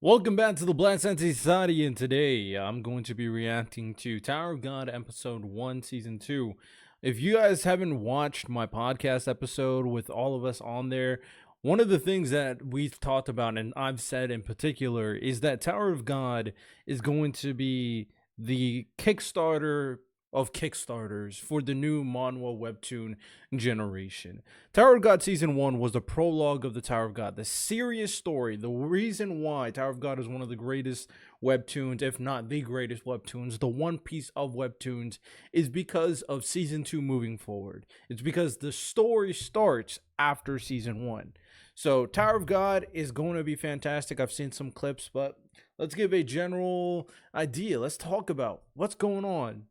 Welcome back to the Black Sensei Society, and today I'm going to be reacting to Tower of God Episode 1, Season 2. If you guys haven't watched my podcast episode with all of us on there, one of the things that we've talked about, and I've said in particular, is that Tower of God is going to be the Kickstarter of Kickstarters for the new manhwa webtoon generation. Tower of God Season 1 was the prologue of the Tower of God, the serious story, the reason why Tower of God is one of the greatest webtoons, if not the greatest webtoons, the One Piece of webtoons, is because of Season 2 moving forward. It's because the story starts after Season 1. So Tower of God is going to be fantastic. I've seen some clips, but let's give a general idea. Let's talk about what's going on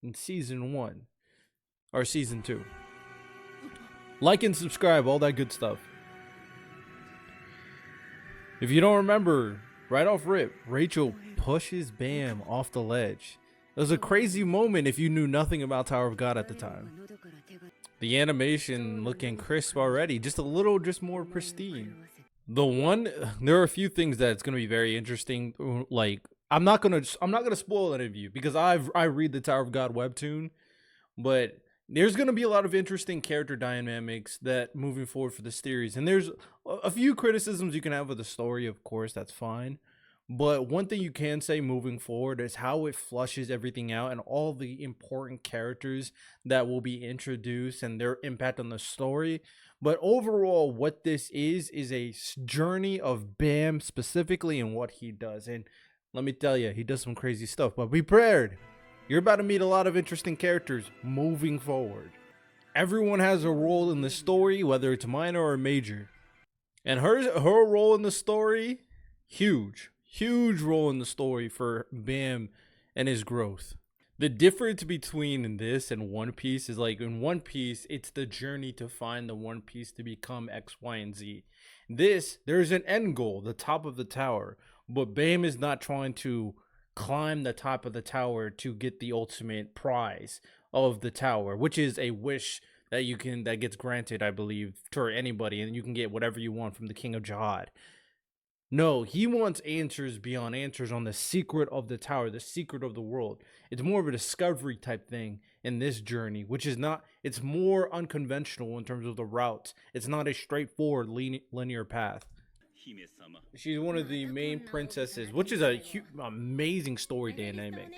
in Season 1 or Season 2. Like and subscribe, all that good stuff. If you don't remember, right off rip, Rachel pushes Bam off the ledge. It was a crazy moment if you knew nothing about Tower of God at the time. The animation looking crisp already, just more pristine. There are a few things that's going to be very interesting. Like, I'm not gonna spoil any of you because I read the Tower of God webtoon, but there's gonna be a lot of interesting character dynamics that moving forward for the series. And there's a few criticisms you can have of the story, of course, that's fine. But one thing you can say moving forward is how it flushes everything out and all the important characters that will be introduced and their impact on the story. But overall, what this is a journey of Bam specifically and what he does. And let me tell you, he does some crazy stuff, but be prepared. You're about to meet a lot of interesting characters moving forward. Everyone has a role in the story, whether it's minor or major. And her role in the story, huge role in the story for Bam and his growth. The difference between this and One Piece is, like, in One Piece, it's the journey to find the One Piece to become X, Y, and Z. There's an end goal, the top of the tower. But Bam is not trying to climb the top of the tower to get the ultimate prize of the tower, which is a wish that gets granted, I believe, to anybody, and you can get whatever you want from the King of Jihad. No, he wants answers beyond answers on the secret of the tower, the secret of the world. It's more of a discovery type thing in this journey, which is not, it's more unconventional in terms of the routes. It's not a straightforward linear path. She's one of the main princesses, which is a amazing story dynamic.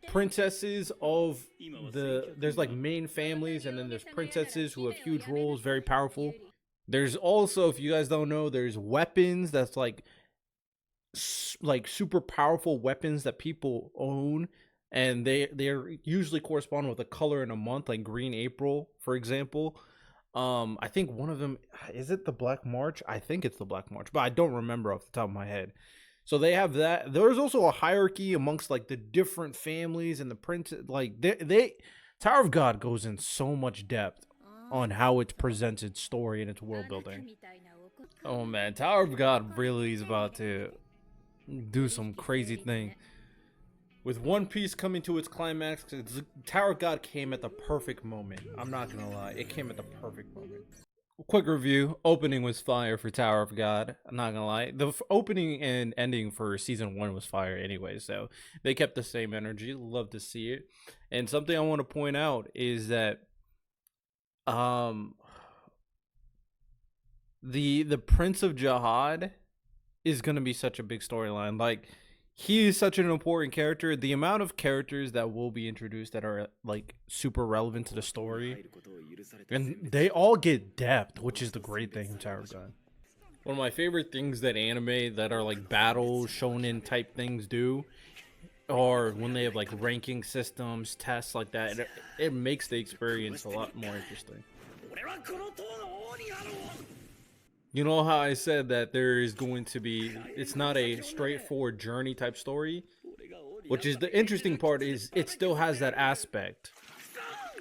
Princesses of there's like main families, and then there's princesses who have huge roles, very powerful. There's also, if you guys don't know, there's weapons that's like super powerful weapons that people own, and they're usually correspond with a color in a month, like Green April, for example. I think one of them, is it the Black March? I think it's the Black March, but I don't remember off the top of my head. So they have that. There's also a hierarchy amongst like the different families and the prince. Like they Tower of God goes in so much depth on how it's presented story and its world building. Oh man, Tower of God really is about to do some crazy thing. With One Piece coming to its climax, Tower of God came at the perfect moment. I'm not gonna lie, it came at the perfect moment. Quick review: opening was fire for Tower of God. I'm not gonna lie, the opening and ending for Season 1 was fire anyway, so they kept the same energy. Love to see it. And something I want to point out is that the Prince of Jihad is gonna be such a big storyline. Like, he is such an important character. The amount of characters that will be introduced that are like super relevant to the story, and they all get depth, which is the great thing in Tower of God. One of my favorite things that anime that are like battle shonen type things do, or when they have like ranking systems, tests like that, it makes the experience a lot more interesting. You know how I said that there is going to be, it's not a straightforward journey type story, which is the interesting part, is it still has that aspect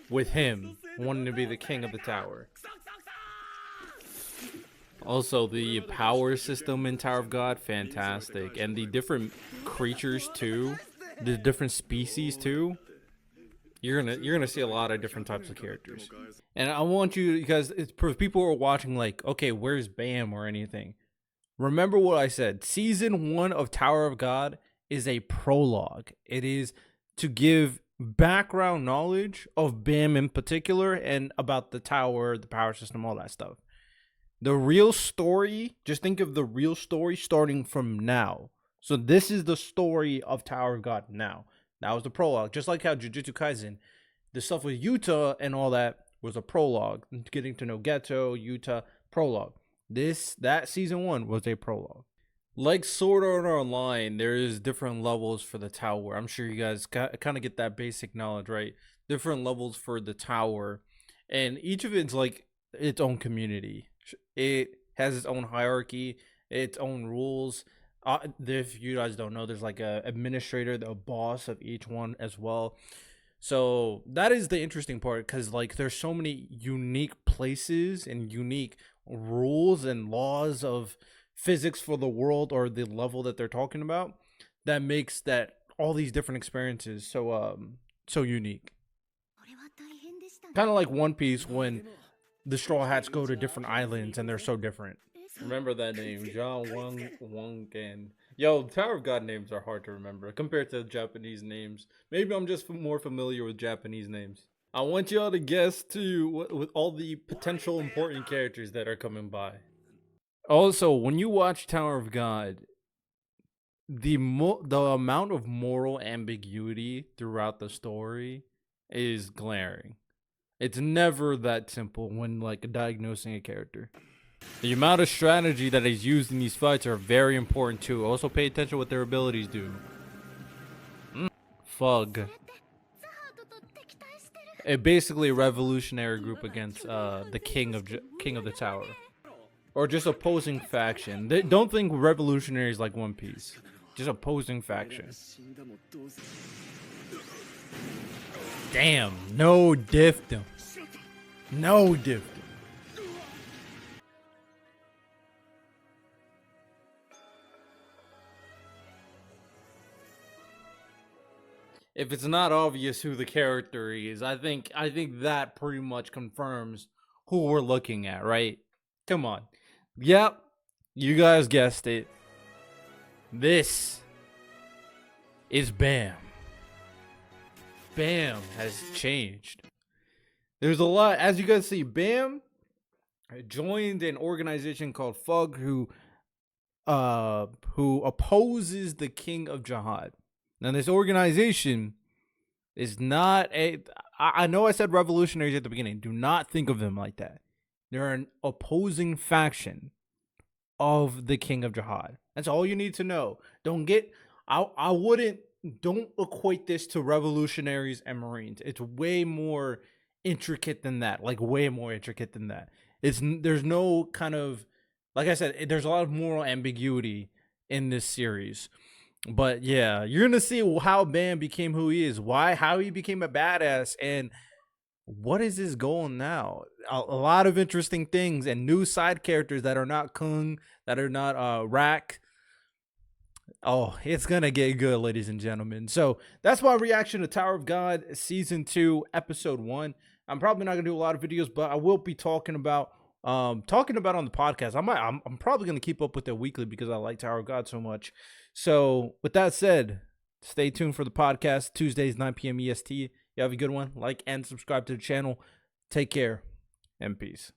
with him wanting to be the king of the tower. Also, the power system in Tower of God, fantastic. And the different creatures too, the different species too. You're gonna see a lot of different types of characters. And I want you, because it's for people who are watching like, okay, where's Bam or anything? Remember what I said. Season 1 of Tower of God is a prologue. It is to give background knowledge of BAM in particular and about the tower, the power system, all that stuff. The real story, just think of the real story starting from now. So this is the story of Tower of God now. That was the prologue. Just like how Jujutsu Kaisen, the stuff with Yuta and all that was a prologue. Getting to know Geto, Yuta, prologue. That season 1 was a prologue. Like Sword Art Online, there is different levels for the tower. I'm sure you guys kind of get that basic knowledge, right? Different levels for the tower, and each of it's like its own community. It has its own hierarchy, its own rules. If you guys don't know, there's like a administrator, the boss of each one as well. So that is the interesting part, because like there's so many unique places and unique rules and laws of physics for the world or the level that they're talking about, that makes that all these different experiences so unique. Kind of like One Piece, when the Straw Hats go to different islands and they're so different. Remember that name, John Wong and yo, Tower of God names are hard to remember compared to Japanese names. Maybe I'm just more familiar with Japanese names. I want y'all to guess too with all the potential important characters that are coming by. Also, when you watch Tower of God, the amount of moral ambiguity throughout the story is glaring. It's never that simple when like diagnosing a character. The amount of strategy that is used in these fights are very important too. Also pay attention what their abilities do. Fug. Basically a revolutionary group against the king of the tower. Or just opposing faction. They don't think revolutionaries like One Piece. Just opposing faction. Damn, no diftem. No diftem. If it's not obvious who the character is, I think that pretty much confirms who we're looking at, right? Come on. Yep, you guys guessed it. This is BAM. BAM has changed. There's a lot, as you guys see. BAM joined an organization called FUG, who opposes the King of Jihad. Now, this organization is not a. I know I said revolutionaries at the beginning. Do not think of them like that. They're an opposing faction of the King of Jihad. That's all you need to know. Don't equate this to revolutionaries and Marines. It's way more intricate than that. Like way more intricate than that. There's no kind of, like I said, there's a lot of moral ambiguity in this series. But yeah, you're gonna see how BAM became who he is, how he became a badass, and what is his goal now. A lot of interesting things and new side characters that are not Kung, that are not Rak. Oh, it's gonna get good, ladies and gentlemen. So that's my reaction to Tower of God season 2 episode 1. I'm probably not gonna do a lot of videos, but I will be talking about on the podcast. I'm probably gonna keep up with it weekly because I like Tower of God so much. So with that said, stay tuned for the podcast Tuesdays 9 p.m. EST. You have a good one. Like and subscribe to the channel. Take care and peace.